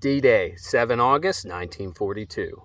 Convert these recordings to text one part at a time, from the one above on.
D-Day, 7 August 1942.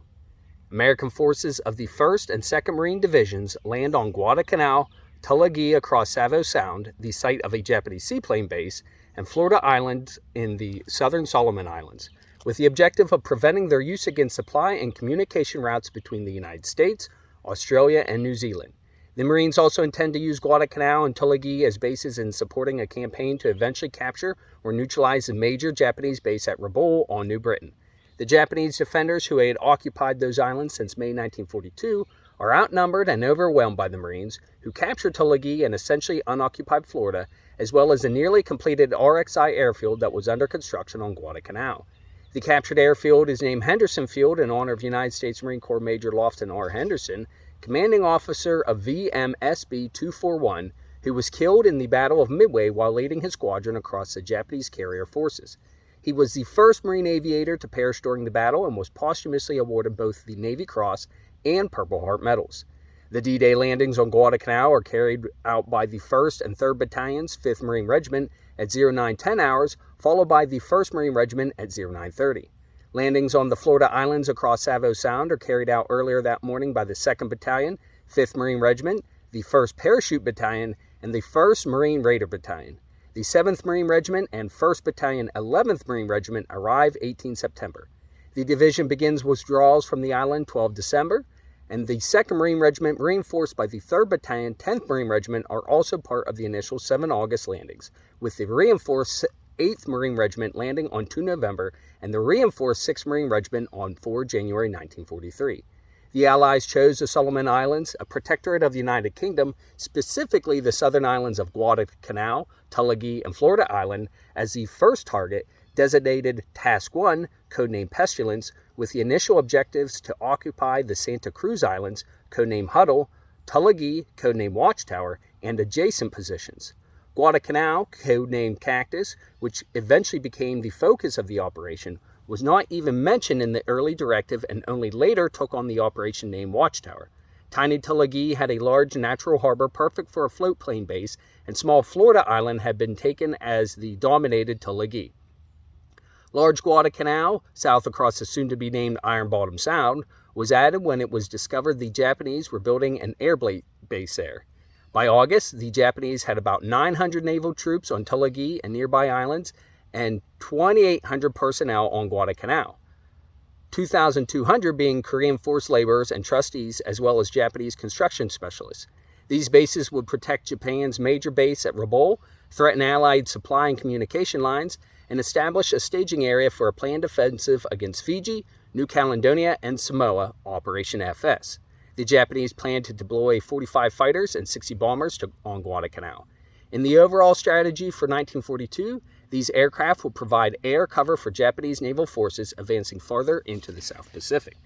American forces of the 1st and 2nd Marine Divisions land on Guadalcanal, Tulagi across Savo Sound, the site of a Japanese seaplane base, and Florida Island in the southern Solomon Islands, with the objective of preventing their use against supply and communication routes between the United States, Australia, and New Zealand. The Marines also intend to use Guadalcanal and Tulagi as bases in supporting a campaign to eventually capture or neutralize the major Japanese base at Rabaul on New Britain. The Japanese defenders who had occupied those islands since May 1942 are outnumbered and overwhelmed by the Marines, who captured Tulagi and essentially unoccupied Florida, as well as the nearly completed RXI airfield that was under construction on Guadalcanal. The captured airfield is named Henderson Field in honor of United States Marine Corps Major Lofton R. Henderson, commanding officer of VMSB 241, who was killed in the Battle of Midway while leading his squadron across the Japanese carrier forces. He was the first Marine aviator to perish during the battle and was posthumously awarded both the Navy Cross and Purple Heart medals. The D-Day landings on Guadalcanal are carried out by the 1st and 3rd Battalions, 5th Marine Regiment at 0910 hours, followed by the 1st Marine Regiment at 0930. Landings on the Florida Islands across Savo Sound are carried out earlier that morning by the 2nd Battalion, 5th Marine Regiment, the 1st Parachute Battalion, and the 1st Marine Raider Battalion. The 7th Marine Regiment and 1st Battalion, 11th Marine Regiment arrive 18 September. The division begins withdrawals from the island 12 December, and the 2nd Marine Regiment, reinforced by the 3rd Battalion, 10th Marine Regiment, are also part of the initial 7 August landings, with the reinforced 8th Marine Regiment landing on 2 November and the reinforced 6th Marine Regiment on 4 January 1943. The Allies chose the Solomon Islands, a protectorate of the United Kingdom, specifically the southern islands of Guadalcanal, Tulagi, and Florida Island, as the first target, designated Task 1, codenamed Pestilence, with the initial objectives to occupy the Santa Cruz Islands, codenamed Huddle, Tulagi, codenamed Watchtower, and adjacent positions. Guadalcanal, codenamed Cactus, which eventually became the focus of the operation, was not even mentioned in the early directive and only later took on the operation name Watchtower. Tiny Tulagi had a large natural harbor perfect for a float plane base, and small Florida Island had been taken as the dominated Tulagi. Large Guadalcanal, south across the soon-to-be-named Iron Bottom Sound, was added when it was discovered the Japanese were building an air base there. By August, the Japanese had about 900 naval troops on Tulagi and nearby islands and 2,800 personnel on Guadalcanal, 2,200 being Korean forced laborers and trustees as well as Japanese construction specialists. These bases would protect Japan's major base at Rabaul, threaten Allied supply and communication lines, and establish a staging area for a planned offensive against Fiji, New Caledonia, and Samoa, Operation FS. The Japanese planned to deploy 45 fighters and 60 bombers on Guadalcanal. In the overall strategy for 1942, these aircraft will provide air cover for Japanese naval forces advancing farther into the South Pacific.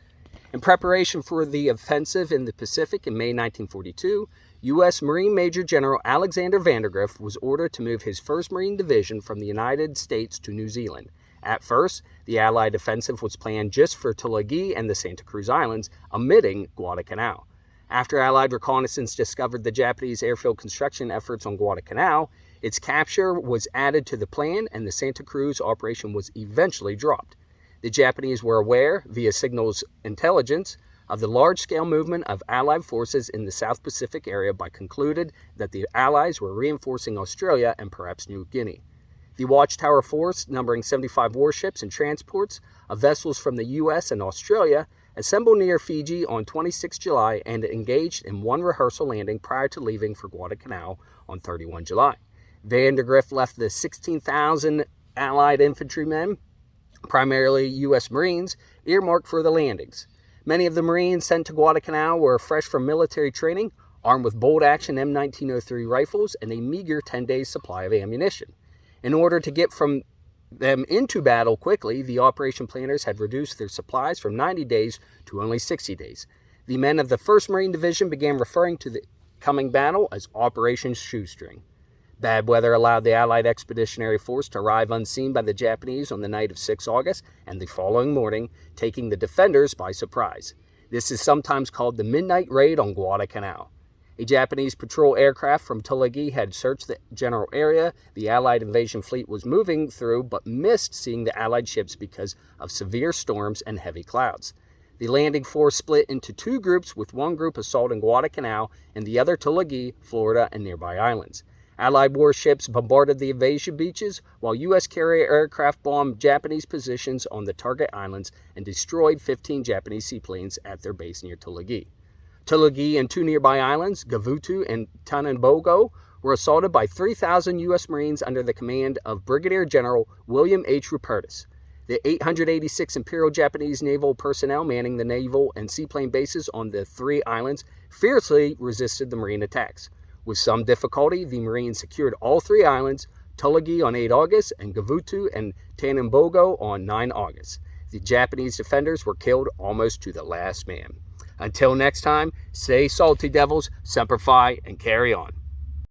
In preparation for the offensive in the Pacific in May 1942, U.S. Marine Major General Alexander Vandergrift was ordered to move his 1st Marine Division from the United States to New Zealand. At first, the Allied offensive was planned just for Tulagi and the Santa Cruz Islands, omitting Guadalcanal. After Allied reconnaissance discovered the Japanese airfield construction efforts on Guadalcanal, its capture was added to the plan and the Santa Cruz operation was eventually dropped. The Japanese were aware, via signals intelligence, of the large-scale movement of Allied forces in the South Pacific area but concluded that the Allies were reinforcing Australia and perhaps New Guinea. The Watchtower force, numbering 75 warships and transports of vessels from the U.S. and Australia, assembled near Fiji on 26 July and engaged in one rehearsal landing prior to leaving for Guadalcanal on 31 July. Vandergrift left the 16,000 Allied infantrymen, primarily U.S. Marines, earmarked for the landings. Many of the Marines sent to Guadalcanal were fresh from military training, armed with bolt-action M1903 rifles and a meager 10 days supply of ammunition. In order to get from them into battle quickly, the operation planners had reduced their supplies from 90 days to only 60 days. The men of the 1st Marine Division began referring to the coming battle as Operation Shoestring. Bad weather allowed the Allied Expeditionary Force to arrive unseen by the Japanese on the night of 6 August and the following morning, taking the defenders by surprise. This is sometimes called the Midnight Raid on Guadalcanal. A Japanese patrol aircraft from Tulagi had searched the general area the Allied invasion fleet was moving through, but missed seeing the Allied ships because of severe storms and heavy clouds. The landing force split into two groups, with one group assaulting Guadalcanal and the other Tulagi, Florida, and nearby islands. Allied warships bombarded the invasion beaches, while U.S. carrier aircraft bombed Japanese positions on the target islands and destroyed 15 Japanese seaplanes at their base near Tulagi. Tulagi and two nearby islands, Gavutu and Tanambogo, were assaulted by 3,000 U.S. Marines under the command of Brigadier General William H. Rupertus. The 886 Imperial Japanese naval personnel manning the naval and seaplane bases on the three islands fiercely resisted the Marine attacks. With some difficulty, the Marines secured all three islands, Tulagi on 8 August and Gavutu and Tanambogo on 9 August. The Japanese defenders were killed almost to the last man. Until next time, stay salty, devils, semper fi, and carry on.